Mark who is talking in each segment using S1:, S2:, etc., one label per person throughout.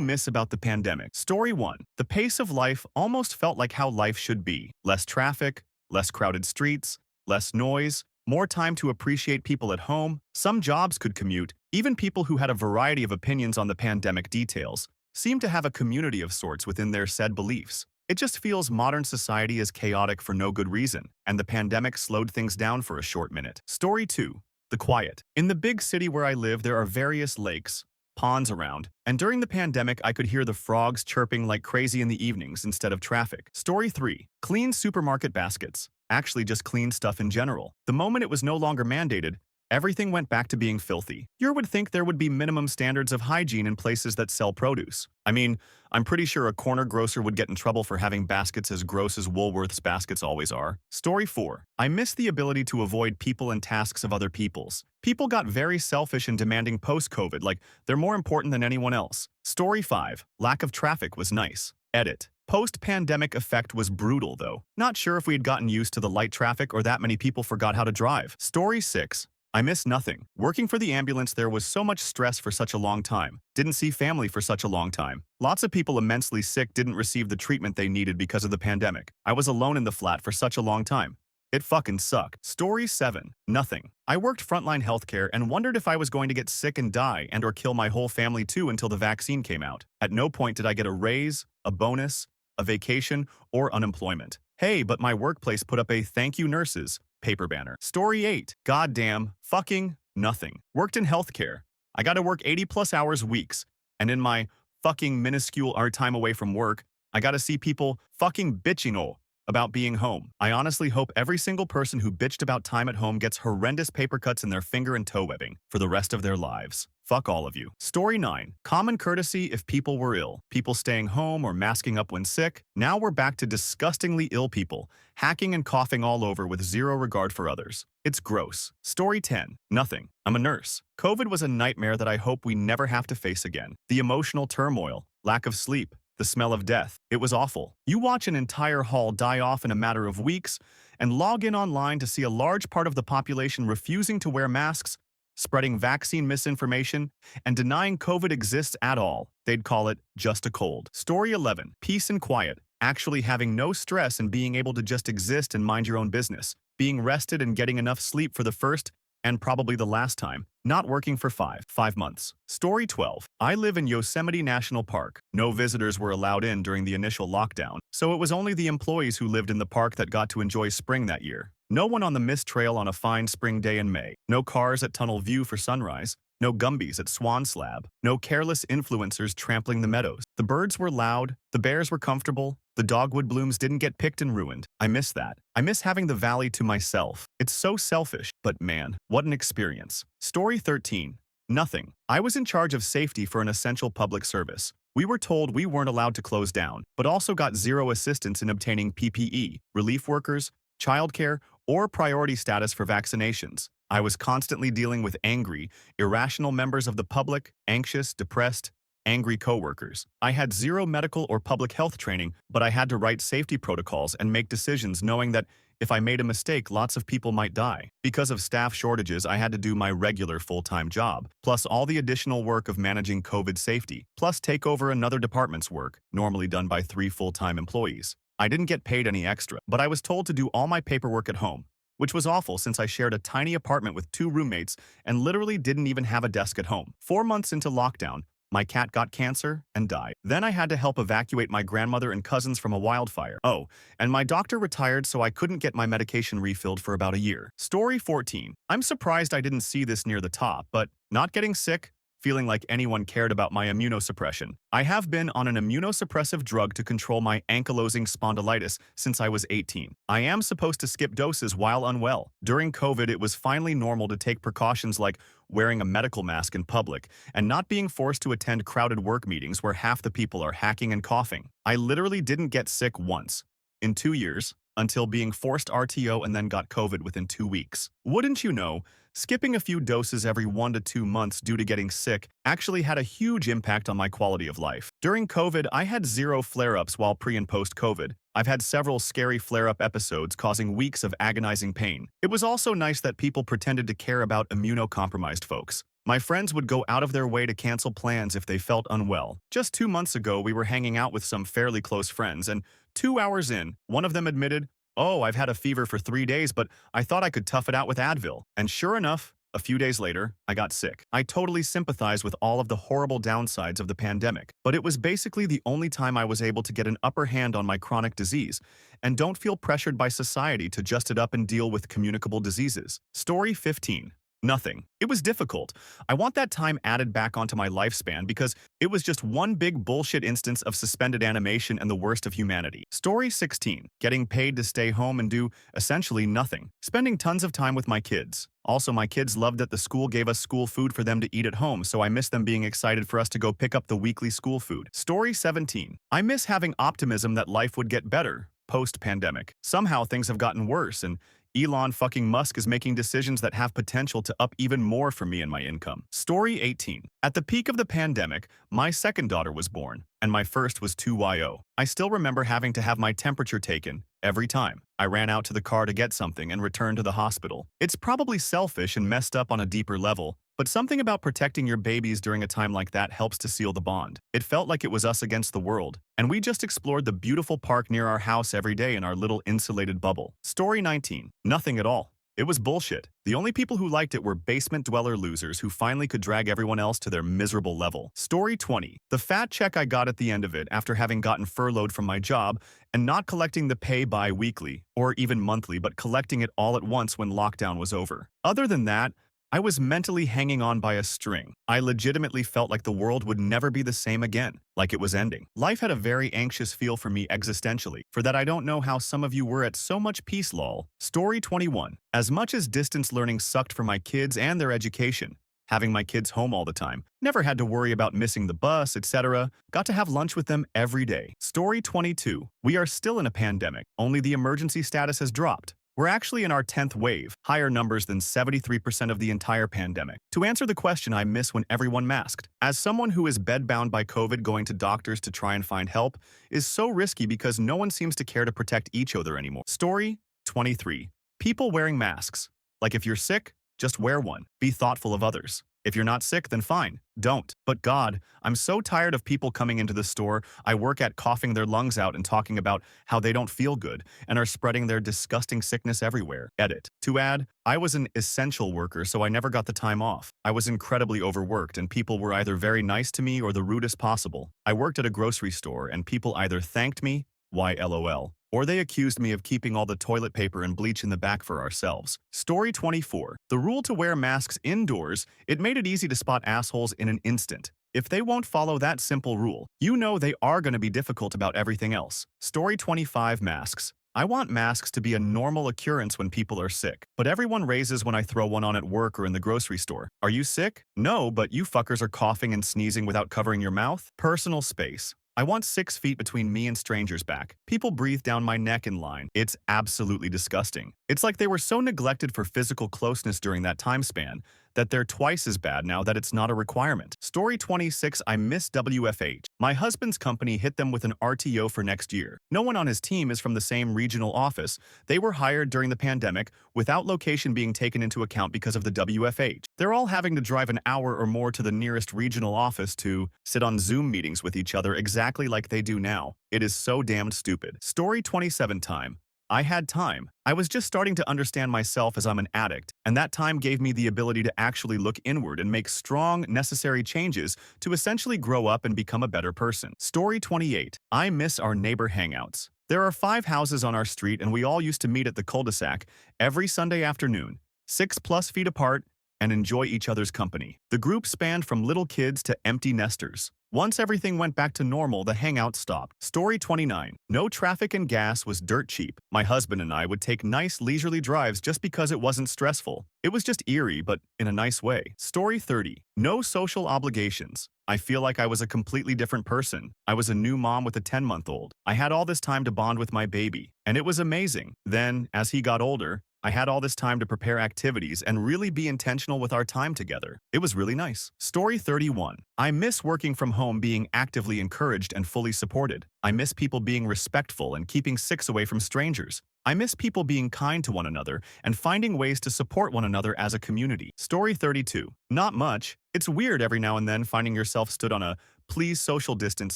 S1: miss about the pandemic? Story 1. The pace of life almost felt like how life should be. Less traffic, less crowded streets, less noise, more time to appreciate people at home. Some jobs could commute. Even people who had a variety of opinions on the pandemic details seem to have a community of sorts within their said beliefs. It just feels modern society is chaotic for no good reason, and the pandemic slowed things down for a short minute. Story 2. The quiet. In the big city where I live, there are various lakes, ponds around, and during the pandemic, I could hear the frogs chirping like crazy in the evenings instead of traffic. Story 3. Clean supermarket baskets. Actually, just clean stuff in general. The moment it was no longer mandated, everything went back to being filthy. You would think there would be minimum standards of hygiene in places that sell produce. I mean, I'm pretty sure a corner grocer would get in trouble for having baskets as gross as Woolworth's baskets always are. Story 4. I miss the ability to avoid people and tasks of other people's. People got very selfish and demanding post-COVID, like they're more important than anyone else. Story 5. Lack of traffic was nice. Edit. Post-pandemic effect was brutal, though. Not sure if we had gotten used to the light traffic or that many people forgot how to drive. Story 6. I miss nothing. Working for the ambulance, there was so much stress for such a long time. Didn't see family for such a long time. Lots of people immensely sick didn't receive the treatment they needed because of the pandemic. I was alone in the flat for such a long time. It fucking sucked. Story 7. Nothing. I worked frontline healthcare and wondered if I was going to get sick and die and or kill my whole family too until the vaccine came out. At no point did I get a raise, a bonus, a vacation, or unemployment. Hey, but my workplace put up a "thank you nurses" paper banner. Story 8. Goddamn fucking nothing. Worked in healthcare. I got to work 80+ hours weeks, and in my fucking minuscule time away from work, I got to see people fucking bitching about being home. I honestly hope every single person who bitched about time at home gets horrendous paper cuts in their finger and toe webbing for the rest of their lives. Fuck all of you. Story 9. Common courtesy if people were ill. People staying home or masking up when sick. Now we're back to disgustingly ill people, hacking and coughing all over with zero regard for others. It's gross. Story 10. Nothing. I'm a nurse. COVID was a nightmare that I hope we never have to face again. The emotional turmoil, lack of sleep, the smell of death. It was awful. You watch an entire hall die off in a matter of weeks and log in online to see a large part of the population refusing to wear masks, spreading vaccine misinformation, and denying COVID exists at all. They'd call it just a cold. Story 11. Peace and quiet. Actually having no stress and being able to just exist and mind your own business. Being rested and getting enough sleep for the first and probably the last time. Not working for five months. Story 12. I live in Yosemite National Park. No visitors were allowed in during the initial lockdown, so it was only the employees who lived in the park that got to enjoy spring that year. No one on the mist trail on a fine spring day in May. No cars at Tunnel View for sunrise. No Gumbies at Swan Slab. No careless influencers trampling the meadows. The birds were loud. The bears were comfortable. The dogwood blooms didn't get picked and ruined. I miss that. I miss having the valley to myself. It's so selfish, but man, what an experience. Story 13. Nothing. I was in charge of safety for an essential public service. We were told we weren't allowed to close down, but also got zero assistance in obtaining PPE, relief workers, childcare, or priority status for vaccinations. I was constantly dealing with angry, irrational members of the public, anxious, depressed, angry coworkers. I had zero medical or public health training, but I had to write safety protocols and make decisions knowing that if I made a mistake, lots of people might die. Because of staff shortages, I had to do my regular full-time job, plus all the additional work of managing COVID safety, plus take over another department's work, normally done by 3 full-time employees. I didn't get paid any extra, but I was told to do all my paperwork at home, which was awful since I shared a tiny apartment with 2 roommates and literally didn't even have a desk at home. 4 months into lockdown, my cat got cancer and died. Then I had to help evacuate my grandmother and cousins from a wildfire. Oh, and my doctor retired, so I couldn't get my medication refilled for about a year. Story 14. I'm surprised I didn't see this near the top, but not getting sick, feeling like anyone cared about my immunosuppression. I have been on an immunosuppressive drug to control my ankylosing spondylitis since I was 18. I am supposed to skip doses while unwell. During COVID, it was finally normal to take precautions like wearing a medical mask in public and not being forced to attend crowded work meetings where half the people are hacking and coughing. I literally didn't get sick once in 2 years until being forced RTO and then got COVID within 2 weeks. Wouldn't you know, skipping a few doses every 1 to 2 months due to getting sick actually had a huge impact on my quality of life. During COVID, I had 0 flare-ups while pre- and post-COVID. I've had several scary flare-up episodes causing weeks of agonizing pain. It was also nice that people pretended to care about immunocompromised folks. My friends would go out of their way to cancel plans if they felt unwell. Just 2 months ago, we were hanging out with some fairly close friends, and 2 hours in, one of them admitted, "Oh, I've had a fever for 3 days, but I thought I could tough it out with Advil." And sure enough, a few days later, I got sick. I totally sympathize with all of the horrible downsides of the pandemic, but it was basically the only time I was able to get an upper hand on my chronic disease, and don't feel pressured by society to just it up and deal with communicable diseases. Story 15. Nothing. It was difficult. I want that time added back onto my lifespan because it was just one big bullshit instance of suspended animation and the worst of humanity. Story 16. Getting paid to stay home and do essentially nothing. Spending tons of time with my kids. Also, my kids loved that the school gave us school food for them to eat at home, so I miss them being excited for us to go pick up the weekly school food. Story 17. I miss having optimism that life would get better post-pandemic. Somehow things have gotten worse, and Elon fucking Musk is making decisions that have potential to up even more for me and my income. Story 18. At the peak of the pandemic, my second daughter was born, and my first was 2yo. I still remember having to have my temperature taken every time I ran out to the car to get something and returned to the hospital. It's probably selfish and messed up on a deeper level, but something about protecting your babies during a time like that helps to seal the bond. It felt like it was us against the world, and we just explored the beautiful park near our house every day in our little insulated bubble. Story 19. Nothing at all. It was bullshit. The only people who liked it were basement dweller losers who finally could drag everyone else to their miserable level. Story 20. The fat check I got at the end of it after having gotten furloughed from my job and not collecting the pay bi-weekly or even monthly, but collecting it all at once when lockdown was over. Other than that, I was mentally hanging on by a string. I legitimately felt like the world would never be the same again, like it was ending. Life had a very anxious feel for me existentially. For that, I don't know how some of you were at so much peace, lol. Story 21. As much as distance learning sucked for my kids and their education, having my kids home all the time, never had to worry about missing the bus, etc. Got to have lunch with them every day. Story 22. We are still in a pandemic, only the emergency status has dropped. We're actually in our 10th wave, higher numbers than 73% of the entire pandemic. To answer the question, I miss when everyone masked. As someone who is bedbound by COVID, going to doctors to try and find help is so risky because no one seems to care to protect each other anymore. Story 23. People wearing masks. Like if you're sick, just wear one. Be thoughtful of others. If you're not sick, then fine, don't. But God, I'm so tired of people coming into the store I work at coughing their lungs out and talking about how they don't feel good and are spreading their disgusting sickness everywhere. Edit. To add, I was an essential worker, so I never got the time off. I was incredibly overworked and people were either very nice to me or the rudest possible. I worked at a grocery store and people either thanked me, why LOL, or they accused me of keeping all the toilet paper and bleach in the back for ourselves. Story 24. The rule to wear masks indoors, it made it easy to spot assholes in an instant. If they won't follow that simple rule, you know they are going to be difficult about everything else. Story 25. Masks. I want masks to be a normal occurrence when people are sick, but everyone raises when I throw one on at work or in the grocery store. Are you sick? No, but you fuckers are coughing and sneezing without covering your mouth. Personal space. I want 6 feet between me and strangers back. People breathe down my neck in line. It's absolutely disgusting. It's like they were so neglected for physical closeness during that time span that they're twice as bad now that it's not a requirement. Story 26. I miss WFH. My husband's company hit them with an RTO for next year. No one on his team is from the same regional office. They were hired during the pandemic without location being taken into account because of the WFH. They're all having to drive an hour or more to the nearest regional office to sit on Zoom meetings with each other exactly like they do now. It is so damned stupid. Story 27. Time. I had time. I was just starting to understand myself as I'm an addict, and that time gave me the ability to actually look inward and make strong, necessary changes to essentially grow up and become a better person. Story 28. I miss our neighbor hangouts. There are 5 houses on our street and we all used to meet at the cul-de-sac every Sunday afternoon, 6+ feet apart, and enjoy each other's company. The group spanned from little kids to empty nesters. Once everything went back to normal, the hangout stopped. Story 29. No traffic and gas was dirt cheap. My husband and I would take nice leisurely drives just because it wasn't stressful. It was just eerie, but in a nice way. Story 30. No social obligations. I feel like I was a completely different person. I was a new mom with a 10-month-old. I had all this time to bond with my baby, and it was amazing. Then, as he got older, I had all this time to prepare activities and really be intentional with our time together. It was really nice. Story 31. I miss working from home being actively encouraged and fully supported. I miss people being respectful and keeping six away from strangers. I miss people being kind to one another and finding ways to support one another as a community. Story 32. Not much. It's weird every now and then finding yourself stood on a "please social distance"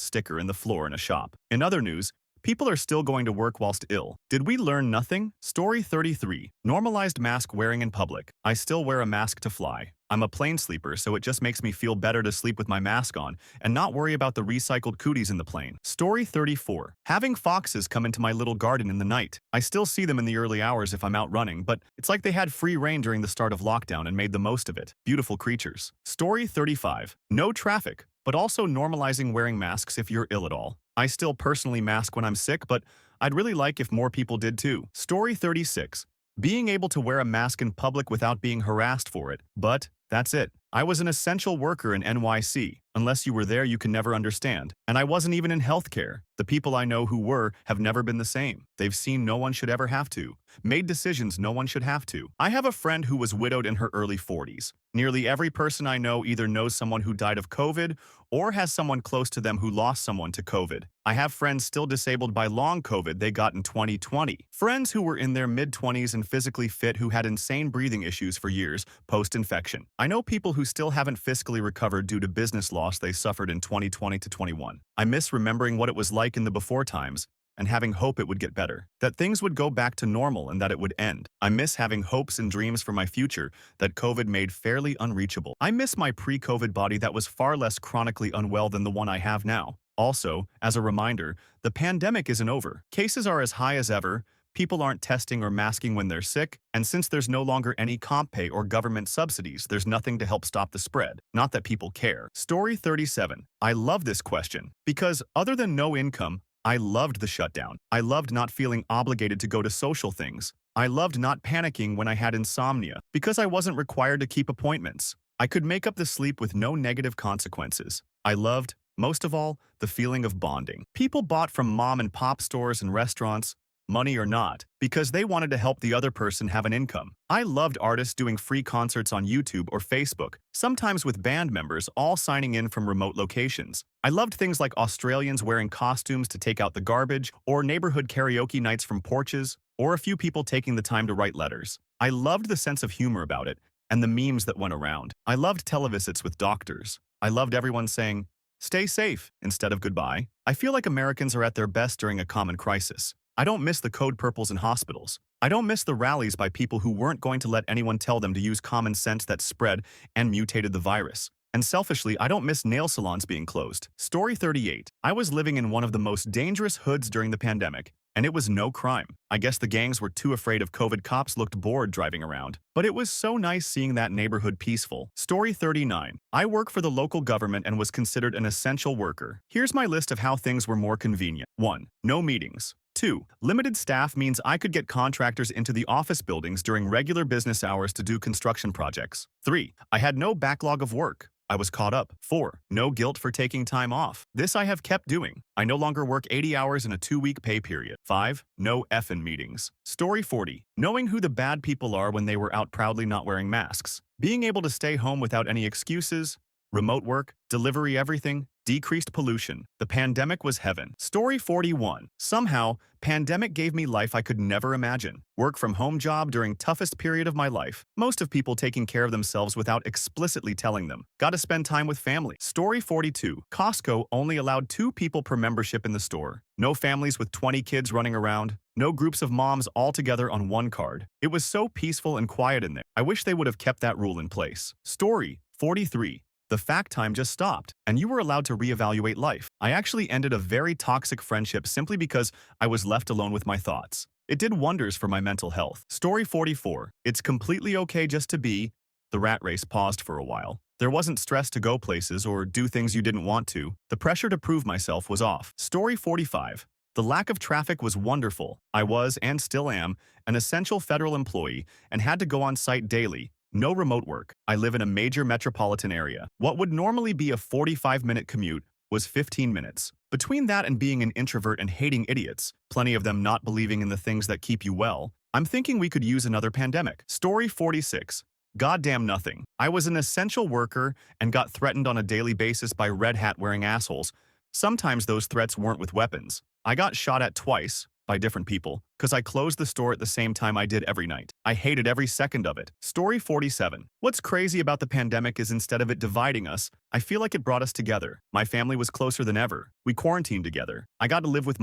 S1: sticker in the floor in a shop. In other news, people are still going to work whilst ill. Did we learn nothing? Story 33. Normalized mask wearing in public. I still wear a mask to fly. I'm a plane sleeper, so it just makes me feel better to sleep with my mask on and not worry about the recycled cooties in the plane. Story 34. Having foxes come into my little garden in the night. I still see them in the early hours if I'm out running, but it's like they had free reign during the start of lockdown and made the most of it. Beautiful creatures. Story 35. No traffic, but also normalizing wearing masks if you're ill at all. I still personally mask when I'm sick, but I'd really like if more people did too. Story 36. Being able to wear a mask in public without being harassed for it. But that's it. I was an essential worker in NYC. Unless you were there, you can never understand. And I wasn't even in healthcare. The people I know who were have never been the same. They've seen no one should ever have to. Made decisions no one should have to. I have a friend who was widowed in her early 40s. Nearly every person I know either knows someone who died of COVID or has someone close to them who lost someone to COVID. I have friends still disabled by long COVID they got in 2020. Friends who were in their mid-20s and physically fit who had insane breathing issues for years post-infection. I know people who still haven't fiscally recovered due to business loss they suffered in 2020 to 21. I miss remembering what it was like in the before times and having hope it would get better, that things would go back to normal and that it would end. I miss having hopes and dreams for my future that COVID made fairly unreachable. I miss my pre-COVID body that was far less chronically unwell than the one I have now. Also, as a reminder, the pandemic isn't over. Cases are as high as ever, people aren't testing or masking when they're sick, and since there's no longer any comp pay or government subsidies, there's nothing to help stop the spread. Not that people care. Story 37. I love this question because other than no income, I loved the shutdown. I loved not feeling obligated to go to social things. I loved not panicking when I had insomnia because I wasn't required to keep appointments. I could make up the sleep with no negative consequences. I loved, most of all, the feeling of bonding. People bought from mom and pop stores and restaurants, money or not, because they wanted to help the other person have an income. I loved artists doing free concerts on YouTube or Facebook, sometimes with band members all signing in from remote locations. I loved things like Australians wearing costumes to take out the garbage, or neighborhood karaoke nights from porches, or a few people taking the time to write letters. I loved the sense of humor about it, and the memes that went around. I loved televisits with doctors. I loved everyone saying, "Stay safe," instead of "goodbye." I feel like Americans are at their best during a common crisis. I don't miss the code purples in hospitals. I don't miss the rallies by people who weren't going to let anyone tell them to use common sense that spread and mutated the virus. And selfishly, I don't miss nail salons being closed. Story 38. I was living in one of the most dangerous hoods during the pandemic, and it was no crime. I guess the gangs were too afraid of COVID. Cops looked bored driving around. But it was so nice seeing that neighborhood peaceful. Story 39. I work for the local government and was considered an essential worker. Here's my list of how things were more convenient. 1. No meetings. 2. Limited staff means I could get contractors into the office buildings during regular business hours to do construction projects. 3. I had no backlog of work. I was caught up. 4. No guilt for taking time off. This I have kept doing. I no longer work 80 hours in a 2-week pay period. 5. No effing meetings. Story 40. Knowing who the bad people are when they were out proudly not wearing masks. Being able to stay home without any excuses. Remote work, delivery everything, decreased pollution. The pandemic was heaven. Story 41. Somehow, pandemic gave me life I could never imagine. Work from home job during toughest period of my life. Most of people taking care of themselves without explicitly telling them. Gotta spend time with family. Story 42. Costco only allowed 2 people per membership in the store. No families with 20 kids running around. No groups of moms all together on one card. It was so peaceful and quiet in there. I wish they would have kept that rule in place. Story 43. The fact time just stopped, and you were allowed to reevaluate life. I actually ended a very toxic friendship simply because I was left alone with my thoughts. It did wonders for my mental health. Story 44. It's completely okay just to be. The rat race paused for a while. There wasn't stress to go places or do things you didn't want to. The pressure to prove myself was off. Story 45. The lack of traffic was wonderful. I was, and still am, an essential federal employee and had to go on site daily. No remote work. I live in a major metropolitan area. What would normally be a 45-minute commute was 15 minutes. Between that and being an introvert and hating idiots, plenty of them not believing in the things that keep you well, I'm thinking we could use another pandemic. Story 46. Goddamn nothing. I was an essential worker and got threatened on a daily basis by red hat wearing assholes. Sometimes those threats weren't with weapons. I got shot at twice by different people because I closed the store at the same time I did every night. I hated every second of it. Story 47. What's crazy about the pandemic is instead of it dividing us, I feel like it brought us together. My family was closer than ever. We quarantined together. I got to live with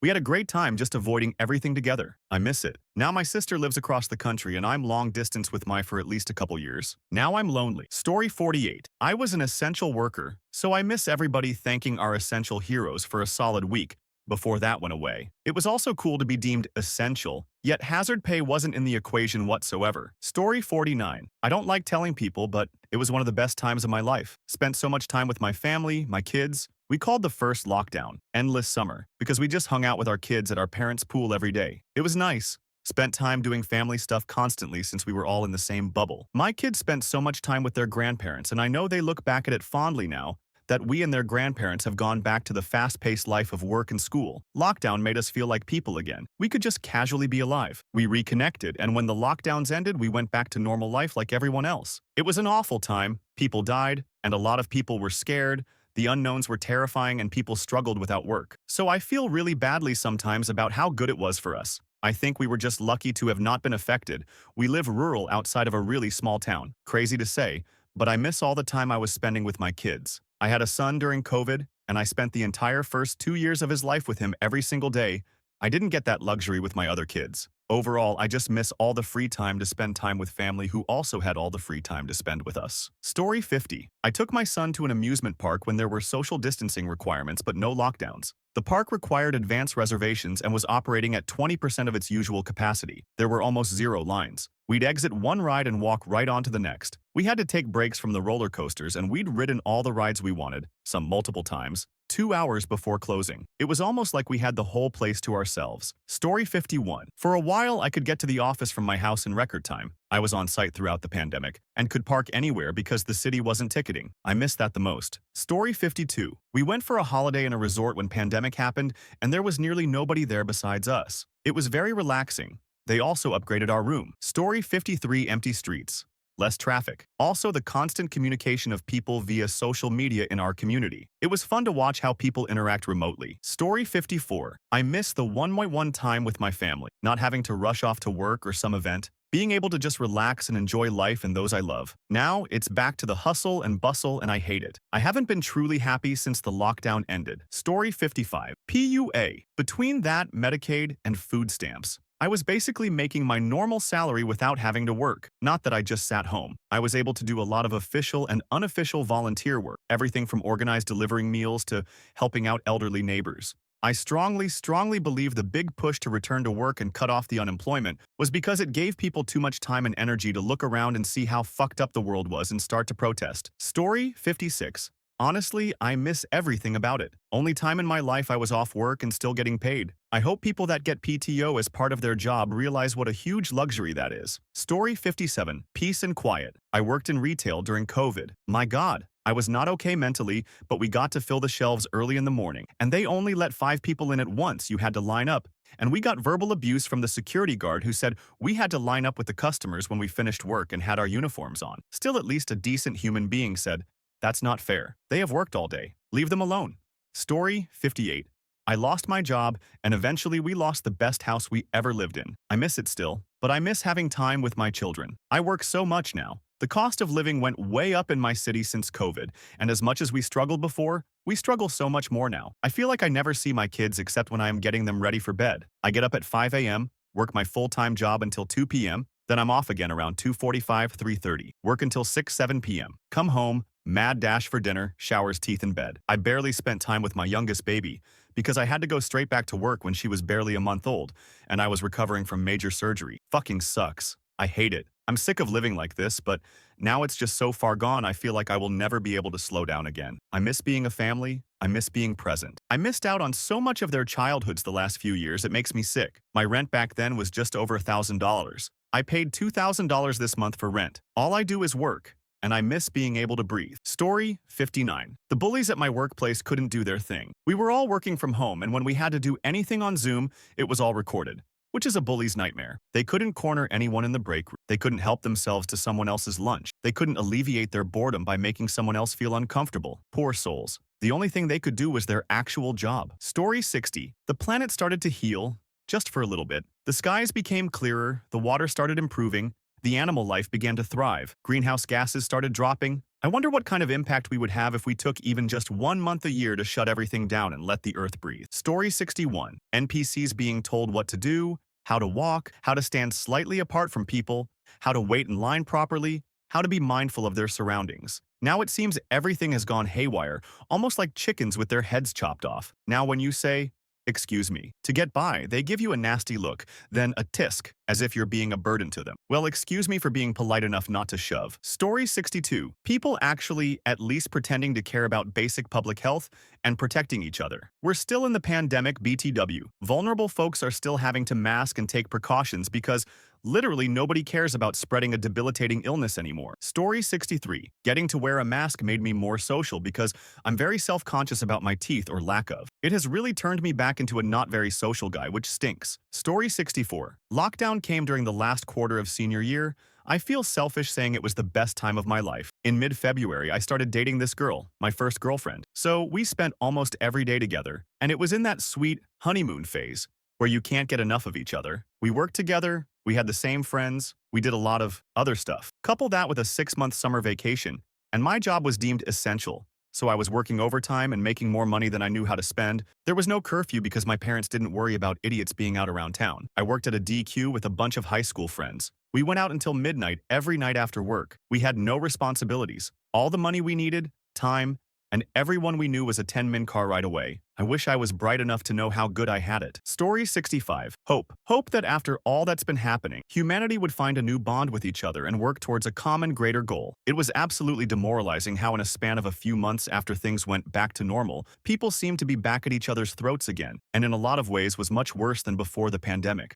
S1: We had a great time just avoiding everything together. I miss it. Now my sister lives across the country and I'm long distance with for at least a couple years. Now I'm lonely. Story 48. I was an essential worker, so I miss everybody thanking our essential heroes for a solid week before that went away. It was also cool to be deemed essential, yet hazard pay wasn't in the equation whatsoever. Story 49. I don't like telling people, but it was one of the best times of my life. Spent so much time with my family, my kids. We called the first lockdown Endless Summer because we just hung out with our kids at our parents' pool every day. It was nice. Spent time doing family stuff constantly since we were all in the same bubble. My kids spent so much time with their grandparents, and I know they look back at it fondly now that we and their grandparents have gone back to the fast-paced life of work and school. Lockdown made us feel like people again. We could just casually be alive. We reconnected, and when the lockdowns ended, we went back to normal life like everyone else. It was an awful time. People died, and a lot of people were scared. The unknowns were terrifying, and people struggled without work. So I feel really badly sometimes about how good it was for us. I think we were just lucky to have not been affected. We live rural outside of a really small town. Crazy to say, but I miss all the time I was spending with my kids. I had a son during COVID, and I spent the entire first 2 years of his life with him every single day. I didn't get that luxury with my other kids. Overall, I just miss all the free time to spend time with family who also had all the free time to spend with us. Story 50. I took my son to an amusement park when there were social distancing requirements but no lockdowns. The park required advance reservations and was operating at 20% of its usual capacity. There were almost zero lines. We'd exit one ride and walk right on to the next. We had to take breaks from the roller coasters and we'd ridden all the rides we wanted, some multiple times, 2 hours before closing. It was almost like we had the whole place to ourselves. Story 51. For a while, I could get to the office from my house in record time. I was on site throughout the pandemic and could park anywhere because the city wasn't ticketing. I missed that the most. Story 52. We went for a holiday in a resort when pandemic happened and there was nearly nobody there besides us. It was very relaxing. They also upgraded our room. Story 53. Empty streets. Less traffic. Also, the constant communication of people via social media in our community. It was fun to watch how people interact remotely. Story 54. I miss the one-on-one time with my family, not having to rush off to work or some event, being able to just relax and enjoy life and those I love. Now, it's back to the hustle and bustle and I hate it. I haven't been truly happy since the lockdown ended. Story 55. PUA. Between that, Medicaid, and food stamps, I was basically making my normal salary without having to work. Not that I just sat home. I was able to do a lot of official and unofficial volunteer work, everything from organized delivering meals to helping out elderly neighbors. I strongly believe the big push to return to work and cut off the unemployment was because it gave people too much time and energy to look around and see how fucked up the world was and start to protest. Story 56. Honestly, I miss everything about it. Only time in my life I was off work and still getting paid. I hope people that get PTO as part of their job realize what a huge luxury that is. Story 57. Peace and quiet. I worked in retail during COVID. My God, I was not okay mentally, but we got to fill the shelves early in the morning, and they only let 5 people in at once. You had to line up. And we got verbal abuse from the security guard who said we had to line up with the customers when we finished work and had our uniforms on. Still, at least a decent human being said, "That's not fair. They have worked all day. Leave them alone." Story 58. I lost my job, and eventually we lost the best house we ever lived in. I miss it still, but I miss having time with my children. I work so much now. The cost of living went way up in my city since COVID, and as much as we struggled before, we struggle so much more now. I feel like I never see my kids except when I am getting them ready for bed. I get up at 5 a.m., work my full-time job until 2 p.m., then I'm off again around 2:45, 3:30. Work until 6, 7 p.m. Come home, mad dash for dinner, showers, teeth, in bed. I barely spent time with my youngest baby because I had to go straight back to work when she was barely a month old, and I was recovering from major surgery. Fucking sucks. I hate it. I'm sick of living like this, but now it's just so far gone I feel like I will never be able to slow down again. I miss being a family. I miss being present. I missed out on so much of their childhoods the last few years it makes me sick. My rent back then was just over $1,000. I paid $2,000 this month for rent. All I do is work, and I miss being able to breathe. Story 59. The bullies at my workplace couldn't do their thing. We were all working from home, and when we had to do anything on Zoom, it was all recorded. which is a bully's nightmare. They couldn't corner anyone in the break room. They couldn't help themselves to someone else's lunch. They couldn't alleviate their boredom by making someone else feel uncomfortable. Poor souls. The only thing they could do was their actual job. Story 60. The planet started to heal, just for a little bit. The skies became clearer, the water started improving, the animal life began to thrive, greenhouse gases started dropping. I wonder what kind of impact we would have if we took even just 1 month a year to shut everything down and let the earth breathe. Story 61. NPCs being told what to do, how to walk, how to stand slightly apart from people, how to wait in line properly, how to be mindful of their surroundings. Now it seems everything has gone haywire, almost like chickens with their heads chopped off. Now when you say, "Excuse me," to get by, they give you a nasty look, then a tisk, as if you're being a burden to them. Well, excuse me for being polite enough not to shove. Story 62. People actually at least pretending to care about basic public health and protecting each other. We're still in the pandemic BTW. Vulnerable folks are still having to mask and take precautions because literally nobody cares about spreading a debilitating illness anymore. Story 63. Getting to wear a mask made me more social because I'm very self-conscious about my teeth or lack of. It has really turned me back into a not very social guy, which stinks. Story 64. Lockdown came during the last quarter of senior year. I feel selfish saying it was the best time of my life. In mid-February, I started dating this girl, my first girlfriend. So we spent almost every day together, and it was in that sweet honeymoon phase where you can't get enough of each other. We worked together, we had the same friends, we did a lot of other stuff. Couple that with a 6-month summer vacation, and my job was deemed essential. So I was working overtime and making more money than I knew how to spend. There was no curfew because my parents didn't worry about idiots being out around town. I worked at a DQ with a bunch of high school friends. We went out until midnight every night after work. We had no responsibilities. All the money we needed, time, and everyone we knew was a 10-min car ride away. I wish I was bright enough to know how good I had it. Story 65. Hope. Hope that after all that's been happening, humanity would find a new bond with each other and work towards a common greater goal. It was absolutely demoralizing how in a span of a few months after things went back to normal, people seemed to be back at each other's throats again, and in a lot of ways was much worse than before the pandemic.